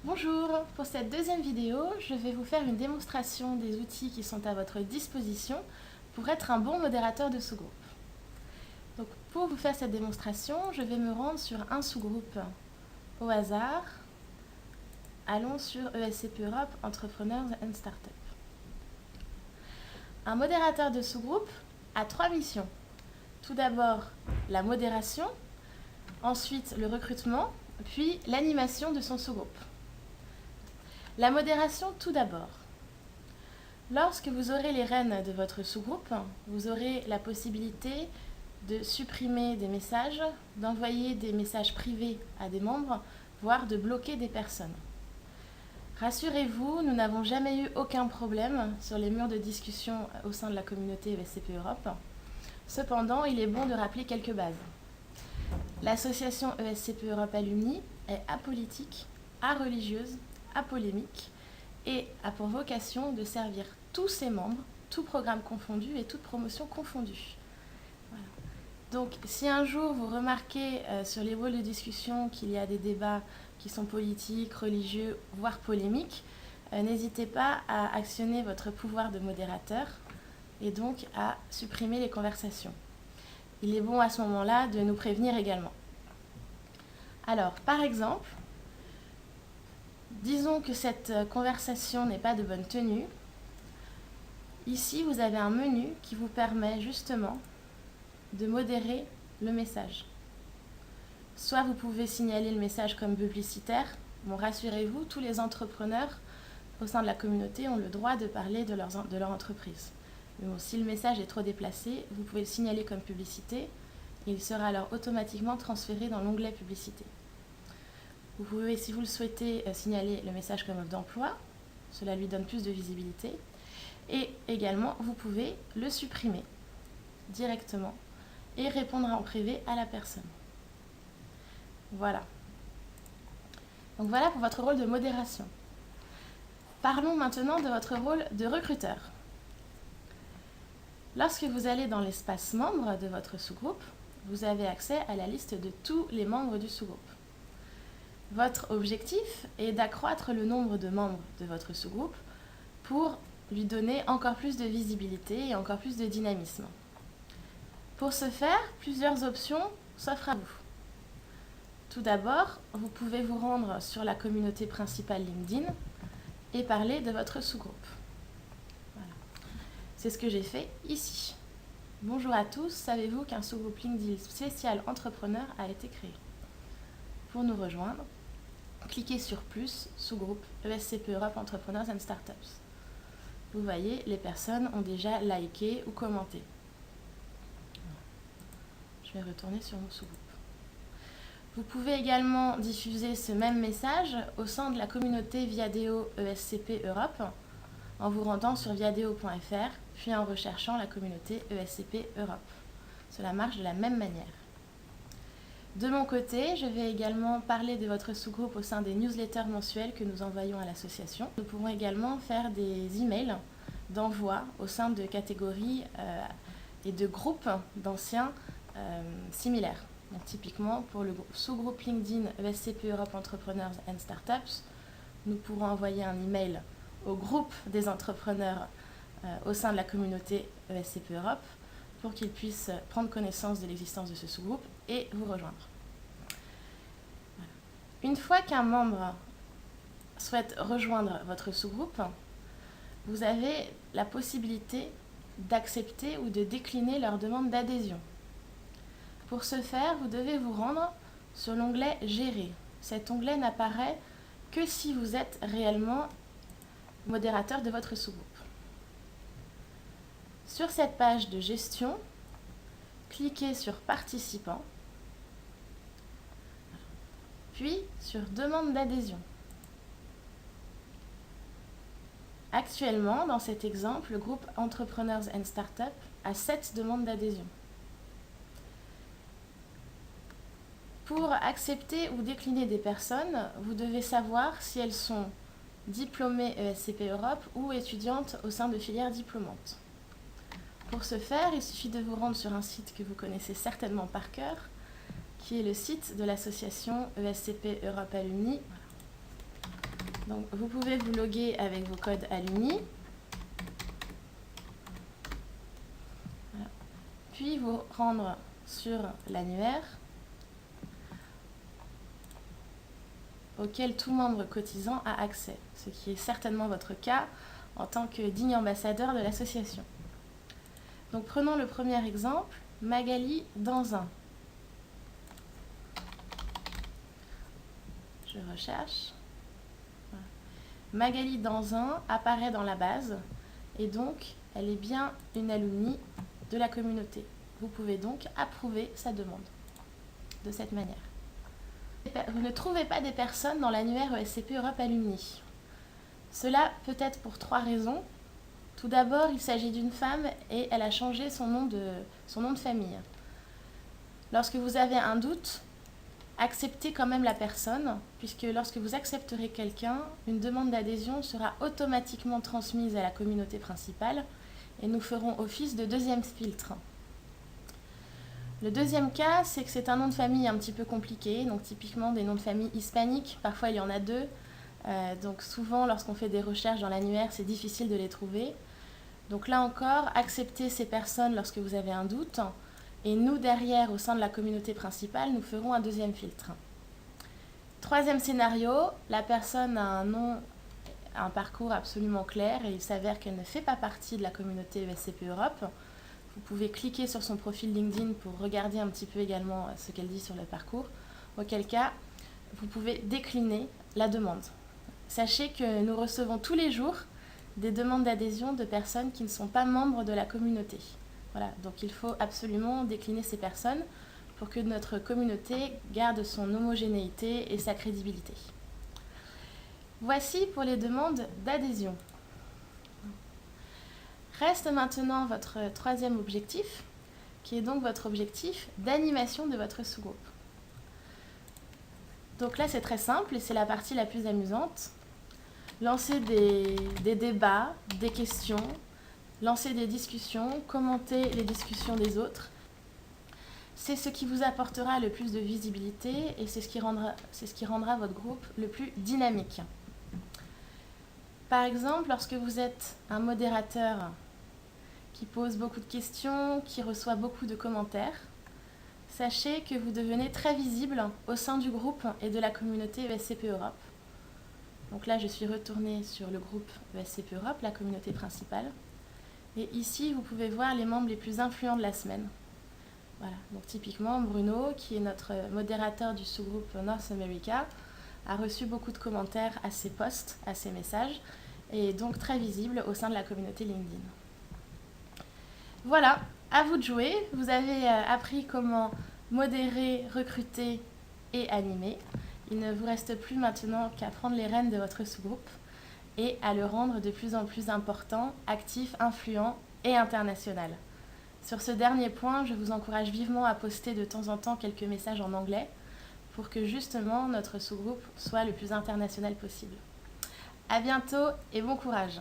Bonjour, pour cette deuxième vidéo, je vais vous faire une démonstration des outils qui sont à votre disposition pour être un bon modérateur de sous-groupe. Donc, pour vous faire cette démonstration, je vais me rendre sur un sous-groupe au hasard. Allons sur ESCP Europe, Entrepreneurs and Startups. Un modérateur de sous-groupe a 3 missions. Tout d'abord, la modération, ensuite le recrutement, puis l'animation de son sous-groupe. La modération tout d'abord. Lorsque vous aurez les rênes de votre sous-groupe, vous aurez la possibilité de supprimer des messages, d'envoyer des messages privés à des membres, voire de bloquer des personnes. Rassurez-vous, nous n'avons jamais eu aucun problème sur les murs de discussion au sein de la communauté ESCP Europe. Cependant, il est bon de rappeler quelques bases. L'association ESCP Europe Alumni est apolitique, areligieuse, apolémique et a pour vocation de servir tous ses membres, tous programmes confondus et toutes promotions confondues. Voilà. Donc, si un jour vous remarquez sur les rôles de discussion qu'il y a des débats qui sont politiques, religieux, voire polémiques, n'hésitez pas à actionner votre pouvoir de modérateur et donc à supprimer les conversations. Il est bon à ce moment-là de nous prévenir également. Alors, par exemple, disons que cette conversation n'est pas de bonne tenue. Ici, vous avez un menu qui vous permet justement de modérer le message. Soit vous pouvez signaler le message comme publicitaire. Bon, rassurez-vous, tous les entrepreneurs au sein de la communauté ont le droit de parler de leur entreprise. Mais bon, si le message est trop déplacé, vous pouvez le signaler comme publicité et il sera alors automatiquement transféré dans l'onglet publicité. Vous pouvez, si vous le souhaitez, signaler le message comme offre d'emploi. Cela lui donne plus de visibilité. Et également, vous pouvez le supprimer directement et répondre en privé à la personne. Voilà. Donc voilà pour votre rôle de modération. Parlons maintenant de votre rôle de recruteur. Lorsque vous allez dans l'espace membre de votre sous-groupe, vous avez accès à la liste de tous les membres du sous-groupe. Votre objectif est d'accroître le nombre de membres de votre sous-groupe pour lui donner encore plus de visibilité et encore plus de dynamisme. Pour ce faire, plusieurs options s'offrent à vous. Tout d'abord, vous pouvez vous rendre sur la communauté principale LinkedIn et parler de votre sous-groupe. Voilà. C'est ce que j'ai fait ici. Bonjour à tous, savez-vous qu'un sous-groupe LinkedIn spécial entrepreneur a été créé? Pour nous rejoindre, cliquez sur plus, sous-groupe ESCP Europe Entrepreneurs and Startups. Vous voyez, les personnes ont déjà liké ou commenté. Je vais retourner sur mon sous-groupe. Vous pouvez également diffuser ce même message au sein de la communauté Viadeo ESCP Europe en vous rendant sur viadeo.fr puis en recherchant la communauté ESCP Europe. Cela marche de la même manière. De mon côté, je vais également parler de votre sous-groupe au sein des newsletters mensuels que nous envoyons à l'association. Nous pourrons également faire des emails d'envoi au sein de catégories et de groupes d'anciens similaires. Donc, typiquement, pour le sous-groupe LinkedIn ESCP Europe Entrepreneurs and Startups, nous pourrons envoyer un email au groupe des entrepreneurs au sein de la communauté ESCP Europe pour qu'ils puissent prendre connaissance de l'existence de ce sous-groupe et vous rejoindre. Voilà. Une fois qu'un membre souhaite rejoindre votre sous-groupe, vous avez la possibilité d'accepter ou de décliner leur demande d'adhésion. Pour ce faire, vous devez vous rendre sur l'onglet « Gérer ». Cet onglet n'apparaît que si vous êtes réellement modérateur de votre sous-groupe. Sur cette page de gestion, cliquez sur Participants, puis sur Demande d'adhésion. Actuellement, dans cet exemple, le groupe Entrepreneurs and Startups a 7 demandes d'adhésion. Pour accepter ou décliner des personnes, vous devez savoir si elles sont diplômées ESCP Europe ou étudiantes au sein de filières diplômantes. Pour ce faire, il suffit de vous rendre sur un site que vous connaissez certainement par cœur, qui est le site de l'association ESCP Europe Alumni. Donc, vous pouvez vous loguer avec vos codes Alumni. Voilà. Puis vous rendre sur l'annuaire auquel tout membre cotisant a accès, ce qui est certainement votre cas en tant que digne ambassadeur de l'association. Donc prenons le premier exemple, Magali Danzin. Je recherche. Voilà. Magali Danzin apparaît dans la base et donc elle est bien une alumni de la communauté. Vous pouvez donc approuver sa demande de cette manière. Vous ne trouvez pas des personnes dans l'annuaire ESCP Europe Alumni. Cela peut être pour 3 raisons. Tout d'abord, il s'agit d'une femme et elle a changé son nom de famille. Lorsque vous avez un doute, acceptez quand même la personne, puisque lorsque vous accepterez quelqu'un, une demande d'adhésion sera automatiquement transmise à la communauté principale et nous ferons office de deuxième filtre. Le deuxième cas, c'est que c'est un nom de famille un petit peu compliqué, donc typiquement des noms de famille hispaniques, parfois il y en a 2, donc souvent lorsqu'on fait des recherches dans l'annuaire, c'est difficile de les trouver. Donc là encore, acceptez ces personnes lorsque vous avez un doute, et nous derrière, au sein de la communauté principale, nous ferons un deuxième filtre. Troisième scénario, la personne a un parcours absolument clair et il s'avère qu'elle ne fait pas partie de la communauté ESCP Europe. Vous pouvez cliquer sur son profil LinkedIn pour regarder un petit peu également ce qu'elle dit sur le parcours, auquel cas vous pouvez décliner la demande. Sachez que nous recevons tous les jours des demandes d'adhésion de personnes qui ne sont pas membres de la communauté. Voilà, donc il faut absolument décliner ces personnes pour que notre communauté garde son homogénéité et sa crédibilité. Voici pour les demandes d'adhésion. Reste maintenant votre troisième objectif, qui est donc votre objectif d'animation de votre sous-groupe. Donc là, c'est très simple et c'est la partie la plus amusante. Lancer des débats, des questions, lancer des discussions, commenter les discussions des autres. C'est ce qui vous apportera le plus de visibilité et c'est ce qui rendra votre groupe le plus dynamique. Par exemple, lorsque vous êtes un modérateur qui pose beaucoup de questions, qui reçoit beaucoup de commentaires, sachez que vous devenez très visible au sein du groupe et de la communauté ESCP Europe. Donc là, je suis retournée sur le groupe ESCP Europe, la communauté principale. Et ici, vous pouvez voir les membres les plus influents de la semaine. Voilà. Donc typiquement, Bruno, qui est notre modérateur du sous-groupe North America, a reçu beaucoup de commentaires à ses posts, à ses messages, et est donc très visible au sein de la communauté LinkedIn. Voilà, à vous de jouer. Vous avez appris comment modérer, recruter et animer. Il ne vous reste plus maintenant qu'à prendre les rênes de votre sous-groupe et à le rendre de plus en plus important, actif, influent et international. Sur ce dernier point, je vous encourage vivement à poster de temps en temps quelques messages en anglais pour que justement notre sous-groupe soit le plus international possible. À bientôt et bon courage!